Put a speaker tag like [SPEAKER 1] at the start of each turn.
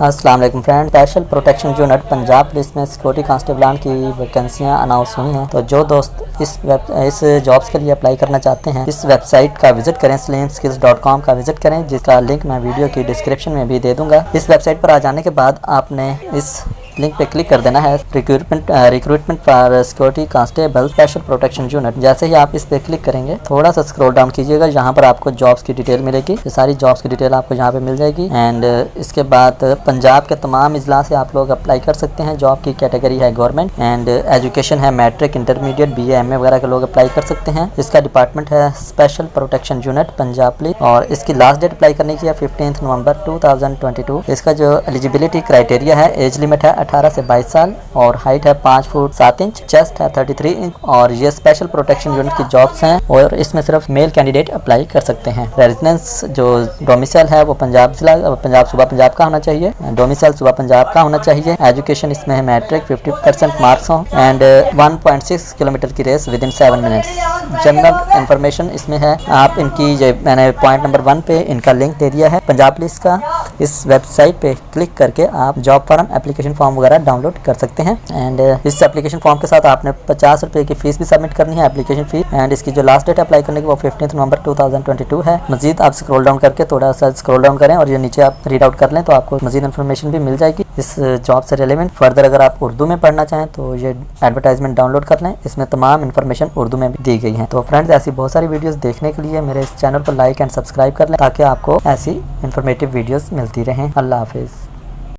[SPEAKER 1] अस्सलाम वालेकुम friend, special protection unit Punjab police में सिक्योरिटी कांस्टेबल की वैकेंसियां अनाउंस हुई हैं। तो जो दोस्त इस जॉब्स के लिए अप्लाई करना चाहते हैं, इस वेबसाइट का विजिट करें, slimskills.com का विजिट करें, जिसका लिंक मैं वीडियो की डिस्क्रिप्शन में भी दे दूंगा। इस वेबसाइट पर आ जाने के बाद आपने इस लिंक पे क्लिक कर देना है, recruitment for security constable special protection unit. जैसे ही आप इस पे क्लिक करेंगे, थोड़ा सा स्क्रॉल डाउन कीजिएगा, यहाँ पर आपको जॉब्स की डिटेल मिलेगी। ये सारी जॉब्स की डिटेल आपको यहाँ पे मिल जाएगी। एंड इसके बाद पंजाब के तमाम इजला से आप लोग अप्लाई कर सकते हैं। जॉब की कैटेगरी है गवर्नमेंट एंड एजुकेशन है मैट्रिक, इंटरमीडिएट, BA, MA वगैरह के लोग अप्लाई कर सकते हैं। इसका डिपार्टमेंट है special protection unit Punjab police और इसकी लास्ट डेट अप्लाई करने की है 15 नवंबर 2022। इसका जो एलिजिबिलिटी क्राइटेरिया है, एज लिमिट है 18 से 22 साल और हाइट है 5 फुट 7 इंच, चेस्ट है 33 इंच और ये स्पेशल प्रोटेक्शन यूनिट की जॉब्स हैं और इसमें सिर्फ मेल कैंडिडेट अप्लाई कर सकते हैं। रेजिडेंस जो डोमिसाइल है वो पंजाब सूबा पंजाब का होना चाहिए, डोमिसाइल सूबा पंजाब का होना चाहिए। एजुकेशन इसमें है मैट्रिक, 50% मार्क्स हो एंड 1.6 किलोमीटर की race within 7 minutes. General information इसमें है, आप इनकी मैंने पॉइंट नंबर 1 पे इनका लिंक दे दिया है पंजाब पुलिस का। इस वेबसाइट पे क्लिक करके आप जॉब फॉर्म, एप्लीकेशन फॉर्म वगैरह डाउनलोड कर सकते हैं। एंड इस एप्लीकेशन फॉर्म के साथ आपने 50 रुपये की फीस भी सबमिट करनी है, एप्लीकेशन फीस। एंड इसकी जो लास्ट डेट अप्लाई करने की वो 15 नवंबर 2022 है। मजीद आप स्क्रॉल डाउन करके थोड़ा सा स्क्रॉल डाउन करें और ये नीचे आप रीड आउट कर लें तो आपको मजीद इन्फॉर्मेशन भी मिल जाएगी इस जॉब से रिलेवेंट। फर्दर अगर आप उर्दू में पढ़ना चाहें तो ये एडवर्टाइजमेंट डाउनलोड कर लें, इसमें तमाम इन्फॉर्मेशन उर्दू में भी दी गई है। तो फ्रेंड्स, ऐसी बहुत सारी वीडियोस देखने के लिए मेरे इस चैनल को लाइक एंड सब्सक्राइब कर लें ताकि आपको ऐसी इन्फॉर्मेटिव वीडियोस मिलती रहें। अल्लाह हाफिज़।